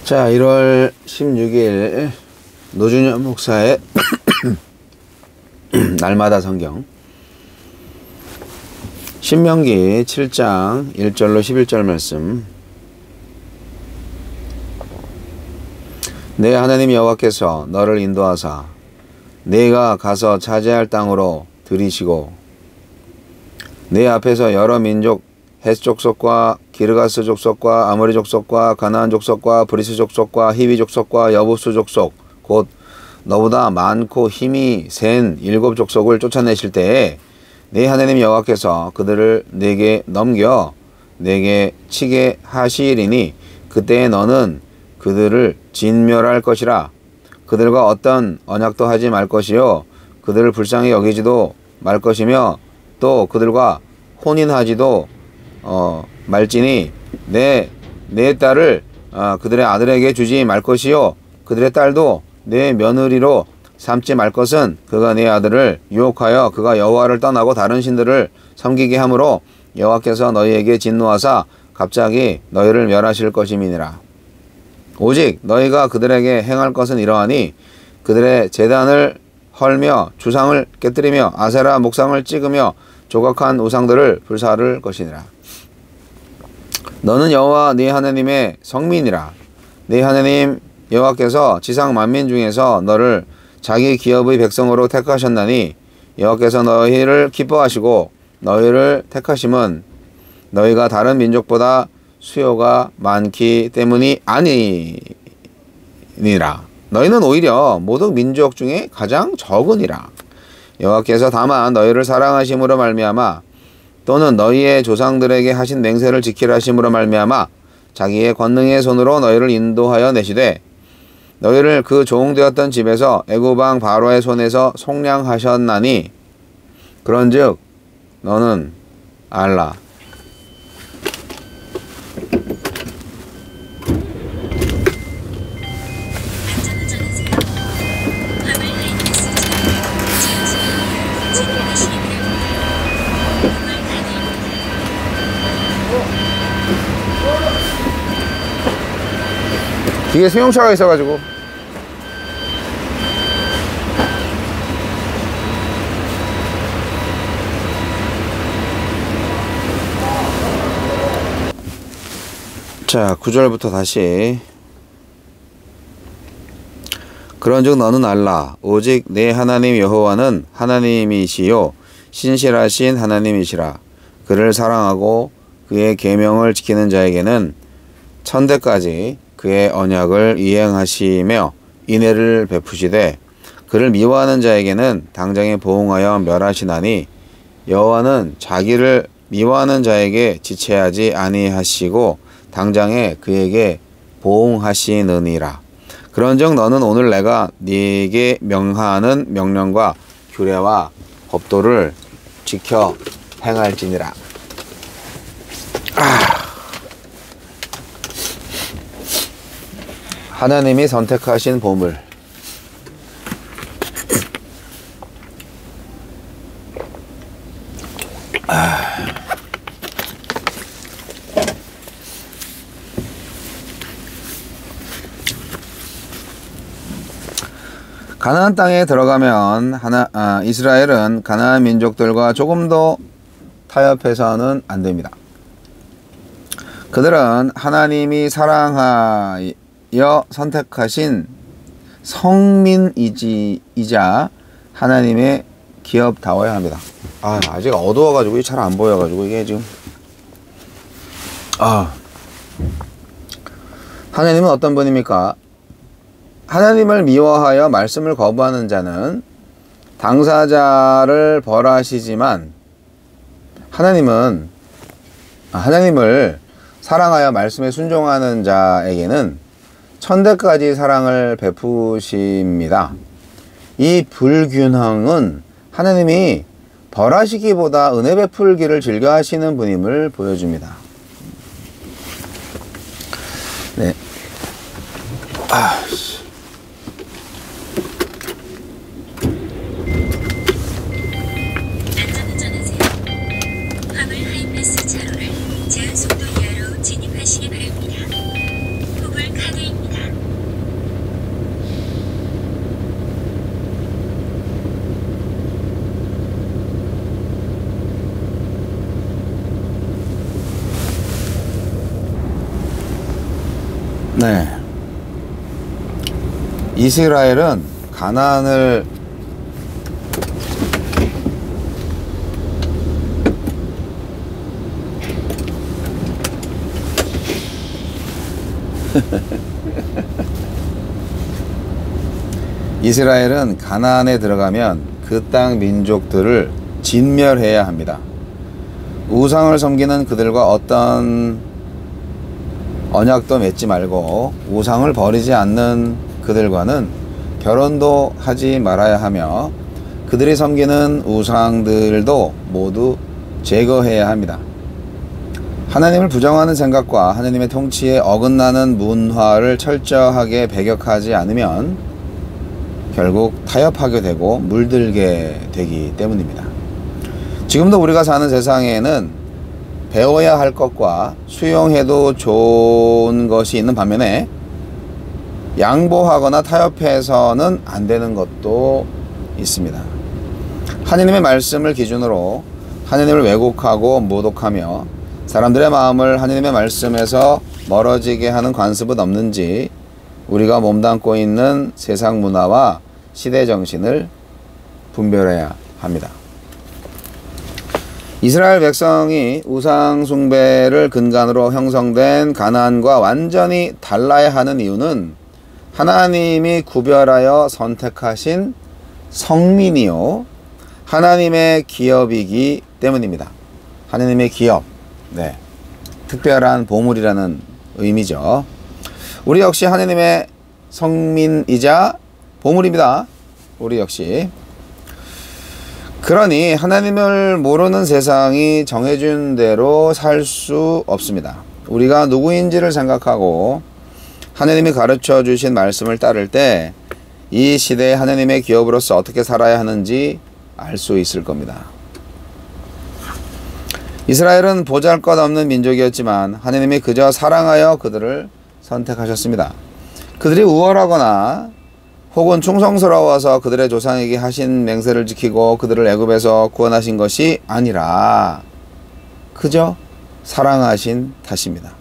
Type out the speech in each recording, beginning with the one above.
자, 1월 16일 노준현 목사의 날마다 성경 신명기 7장 1절로 11절 말씀. 내 하나님 여호와께서 너를 인도하사 네가 가서 차지할 땅으로 들이시고 네 앞에서 여러 민족 헷 족속과 기르가스 족속과 아모리 족속과 가나안 족속과 브리스 족속과 히비 족속과 여부스 족속 곧 너보다 많고 힘이 센 7 족속을 쫓아내실 때에 네 하나님 여호와께서 그들을 내게 넘겨 내게 치게 하시리니 그때에 너는 그들을 진멸할 것이라. 그들과 어떤 언약도 하지 말 것이요 그들을 불쌍히 여기지도 말 것이며 또 그들과 혼인하지도 말지니 내 딸을 그들의 아들에게 주지 말 것이요 그들의 딸도 내 며느리로 삼지 말 것은 그가 내 아들을 유혹하여 그가 여호와를 떠나고 다른 신들을 섬기게 하므로 여호와께서 너희에게 진노하사 갑자기 너희를 멸하실 것임이니라. 오직 너희가 그들에게 행할 것은 이러하니 그들의 제단을 헐며 주상을 깨뜨리며 아세라 목상을 찍으며 조각한 우상들을 불사를 것이니라. 너는 여호와 네 하나님의 성민이라. 네 하나님 여호와께서 지상 만민 중에서 너를 자기 기업의 백성으로 택하셨나니 여호와께서 너희를 기뻐하시고 너희를 택하심은 너희가 다른 민족보다 수요가 많기 때문이 아니니라. 너희는 오히려 모든 민족 중에 가장 적으니라. 여호와께서 다만 너희를 사랑하심으로 말미암아 또는 너희의 조상들에게 하신 맹세를 지키라 하심으로 말미암아 자기의 권능의 손으로 너희를 인도하여 내시되 너희를 그 종되었던 집에서 애굽 왕 바로의 손에서 속량하셨나니 그런즉 너는 알라. 뒤에 수용차가 있어가지고 자 9절부터 다시. 그런즉 너는 알라. 오직 내 하나님 여호와는 하나님이시요 신실하신 하나님이시라. 그를 사랑하고 그의 계명을 지키는 자에게는 천대까지 그의 언약을 이행하시며 인애를 베푸시되 그를 미워하는 자에게는 당장에 보응하여 멸하시나니 여호와는 자기를 미워하는 자에게 지체하지 아니하시고 당장에 그에게 보응하시느니라. 그런즉 너는 오늘 내가 네게 명하는 명령과 규례와 법도를 지켜 행할지니라. 하나님이 선택하신 보물. 가나안 땅에 들어가면 이스라엘은 가나안 민족들과 조금도 타협해서는 안 됩니다. 그들은 하나님이 사랑하여 선택하신 성민이자 하나님의 기업다워야 합니다. 아직 어두워가지고 잘 안 보여가지고 이게 지금 하나님은 어떤 분입니까? 하나님을 미워하여 말씀을 거부하는 자는 당사자를 벌하시지만 하나님을 사랑하여 말씀에 순종하는 자에게는 천대까지 사랑을 베푸십니다. 이 불균형은 하나님이 벌하시기보다 은혜 베풀기를 즐겨하시는 분임을 보여줍니다. 네. 제한속도 이하로 진입하시기 바랍니다. 폭을 카드입니다. 네. 이스라엘은 가나안을 이스라엘은 가나안에 들어가면 그 땅 민족들을 진멸해야 합니다. 우상을 섬기는 그들과 어떤 언약도 맺지 말고 우상을 버리지 않는 그들과는 결혼도 하지 말아야 하며 그들이 섬기는 우상들도 모두 제거해야 합니다. 하나님을 부정하는 생각과 하나님의 통치에 어긋나는 문화를 철저하게 배격하지 않으면 결국 타협하게 되고 물들게 되기 때문입니다. 지금도 우리가 사는 세상에는 배워야 할 것과 수용해도 좋은 것이 있는 반면에 양보하거나 타협해서는 안 되는 것도 있습니다. 하나님의 말씀을 기준으로 하나님을 왜곡하고 모독하며 사람들의 마음을 하나님의 말씀에서 멀어지게 하는 관습은 없는지 우리가 몸담고 있는 세상 문화와 시대 정신을 분별해야 합니다. 이스라엘 백성이 우상 숭배를 근간으로 형성된 가나안과 완전히 달라야 하는 이유는 하나님이 구별하여 선택하신 성민이요 하나님의 기업이기 때문입니다. 하나님의 기업, 네, 특별한 보물이라는 의미죠. 우리 역시 하나님의 성민이자 보물입니다. 우리 역시. 그러니 하나님을 모르는 세상이 정해준 대로 살 수 없습니다. 우리가 누구인지를 생각하고 하나님이 가르쳐 주신 말씀을 따를 때 이 시대에 하나님의 기업으로서 어떻게 살아야 하는지 알 수 있을 겁니다. 이스라엘은 보잘것없는 민족이었지만 하나님이 그저 사랑하여 그들을 선택하셨습니다. 그들이 우월하거나 혹은 충성스러워서 그들의 조상에게 하신 맹세를 지키고 그들을 애굽에서 구원하신 것이 아니라 그저 사랑하신 탓입니다.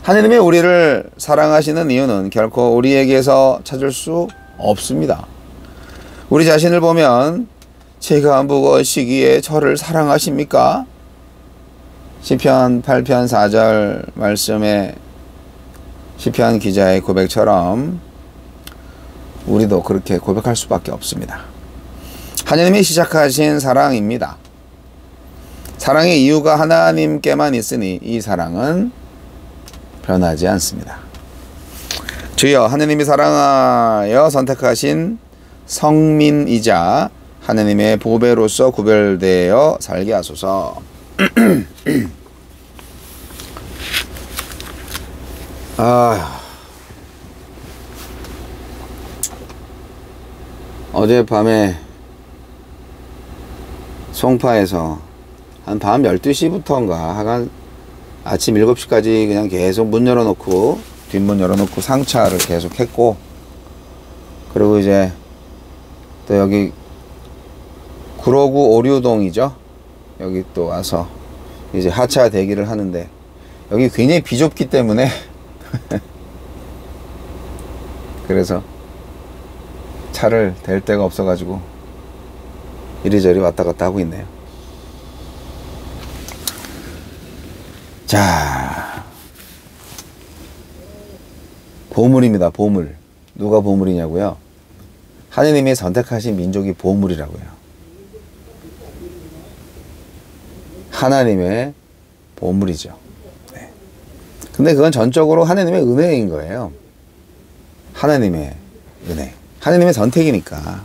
하나님이 우리를 사랑하시는 이유는 결코 우리에게서 찾을 수 없습니다. 우리 자신을 보면 제가 무엇이기에 저를 사랑하십니까? 시편 8편 4절 말씀에 시편 기자의 고백처럼 우리도 그렇게 고백할 수밖에 없습니다. 하나님이 시작하신 사랑입니다. 사랑의 이유가 하나님께만 있으니 이 사랑은 변하지 않습니다. 주여 하나님이 사랑하여 선택하신 성민이자 하나님의 보배로서 구별되어 살게 하소서. 어젯밤에 송파에서 한 밤 12시부터인가 하간 아침 7시까지 그냥 계속 문 열어놓고 뒷문 열어놓고 상차를 계속 했고, 그리고 이제 또 여기 구로구 오류동이죠. 여기 또 와서 이제 하차 대기를 하는데 여기 굉장히 비좁기 때문에 그래서 차를 댈 데가 없어가지고 이리저리 왔다 갔다 하고 있네요. 자, 보물입니다. 보물. 누가 보물이냐고요? 하느님이 선택하신 민족이 보물이라고요. 하나님의 보물이죠. 네. 근데 그건 전적으로 하나님의 은혜인 거예요. 하나님의 은혜. 하나님의 선택이니까.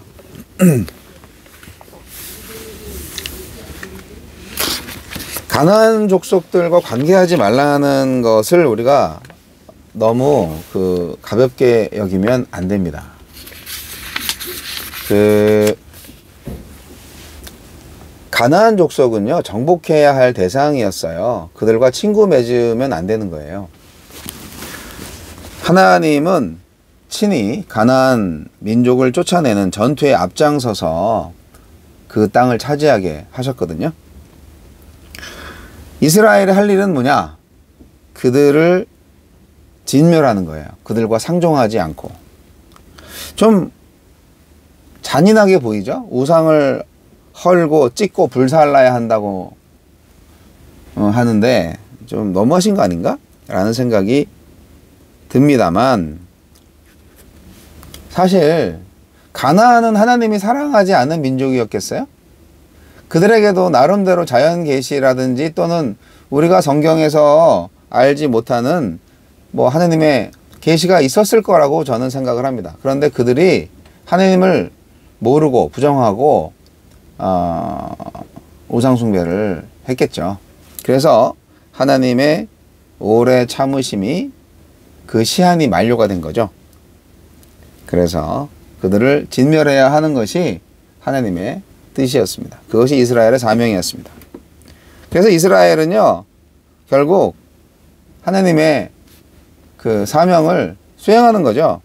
가나안 족속들과 관계하지 말라는 것을 우리가 너무 가볍게 여기면 안 됩니다. 가나안 족속은요, 정복해야 할 대상이었어요. 그들과 친구 맺으면 안 되는 거예요. 하나님은 친히 가나안 민족을 쫓아내는 전투에 앞장서서 그 땅을 차지하게 하셨거든요. 이스라엘이 할 일은 뭐냐? 그들을 진멸하는 거예요. 그들과 상종하지 않고. 좀 잔인하게 보이죠? 우상을 헐고 찢고 불살라야 한다고 하는데 좀 너무하신 거 아닌가? 라는 생각이 듭니다만, 사실 가나안은 하나님이 사랑하지 않은 민족이었겠어요? 그들에게도 나름대로 자연 계시라든지 또는 우리가 성경에서 알지 못하는 뭐 하나님의 계시가 있었을 거라고 저는 생각을 합니다. 그런데 그들이 하나님을 모르고 부정하고 우상 숭배를 했겠죠. 그래서 하나님의 오래 참으심이 그 시한이 만료가 된 거죠. 그래서 그들을 진멸해야 하는 것이 하나님의 뜻이었습니다. 그것이 이스라엘의 사명이었습니다. 그래서 이스라엘은요, 결국 하나님의 그 사명을 수행하는 거죠.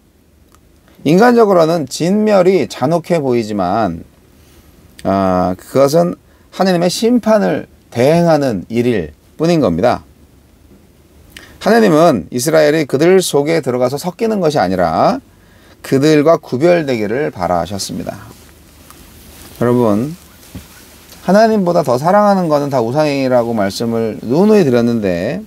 인간적으로는 진멸이 잔혹해 보이지만 그것은 하나님의 심판을 대행하는 일일 뿐인 겁니다. 하나님은 이스라엘이 그들 속에 들어가서 섞이는 것이 아니라 그들과 구별되기를 바라셨습니다. 여러분, 하나님보다 더 사랑하는 것은 다 우상행위라고 말씀을 누누이 드렸는데,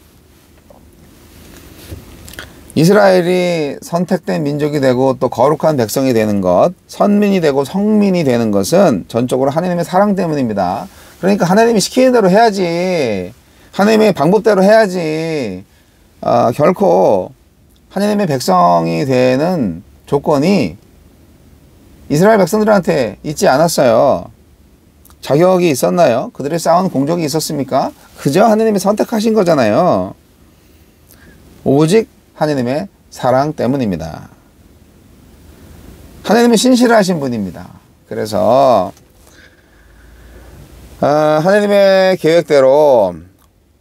이스라엘이 선택된 민족이 되고 또 거룩한 백성이 되는 것, 선민이 되고 성민이 되는 것은 전적으로 하나님의 사랑 때문입니다. 그러니까 하나님이 시키는 대로 해야지, 하나님의 방법대로 해야지. 결코 하나님의 백성이 되는 조건이 이스라엘 백성들한테 있지 않았어요. 자격이 있었나요? 그들이 쌓은 공적이 있었습니까? 그저 하나님이 선택하신 거잖아요. 오직 하나님의 사랑 때문입니다. 하나님은 신실하신 분입니다. 그래서 하나님의 계획대로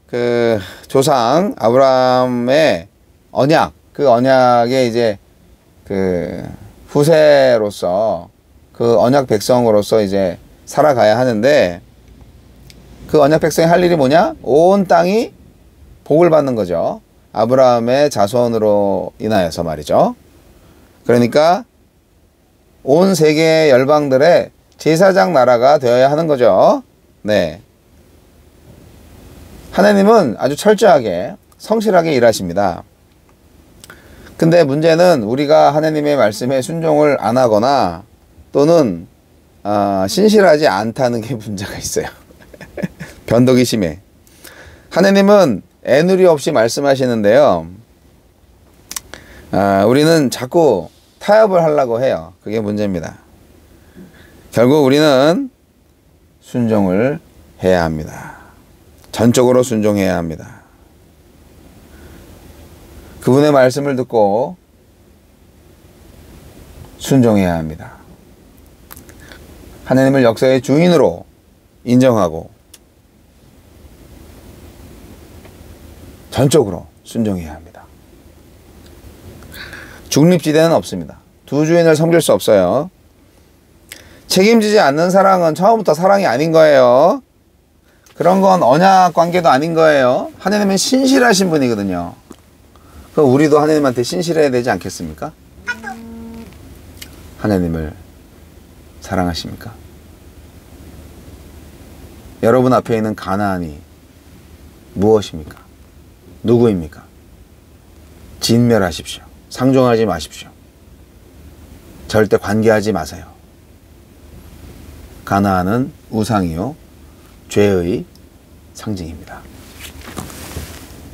그 조상 아브라함의 언약, 그 언약의 이제 그 후세로서, 그 언약 백성으로서 이제 살아가야 하는데, 그 언약 백성이 할 일이 뭐냐? 온 땅이 복을 받는 거죠. 아브라함의 자손으로 인하여서 말이죠. 그러니까 온 세계 열방들의 제사장 나라가 되어야 하는 거죠. 네. 하나님은 아주 철저하게 성실하게 일하십니다. 근데 문제는 우리가 하나님의 말씀에 순종을 안 하거나 또는 신실하지 않다는 게 문제가 있어요. 변덕이 심해. 하나님은 애누리 없이 말씀하시는데요, 우리는 자꾸 타협을 하려고 해요. 그게 문제입니다. 결국 우리는 순종을 해야 합니다. 전적으로 순종해야 합니다. 그분의 말씀을 듣고 순종해야 합니다. 하나님을 역사의 주인으로 인정하고 전적으로 순종해야 합니다. 중립지대는 없습니다. 두 주인을 섬길 수 없어요. 책임지지 않는 사랑은 처음부터 사랑이 아닌 거예요. 그런 건 언약 관계도 아닌 거예요. 하나님은 신실하신 분이거든요. 그럼 우리도 하나님한테 신실해야 되지 않겠습니까? 하나님을 사랑하십니까? 여러분 앞에 있는 가나안이 무엇입니까? 누구입니까? 진멸하십시오. 상종하지 마십시오. 절대 관계하지 마세요. 가나안은 우상이요, 죄의 상징입니다.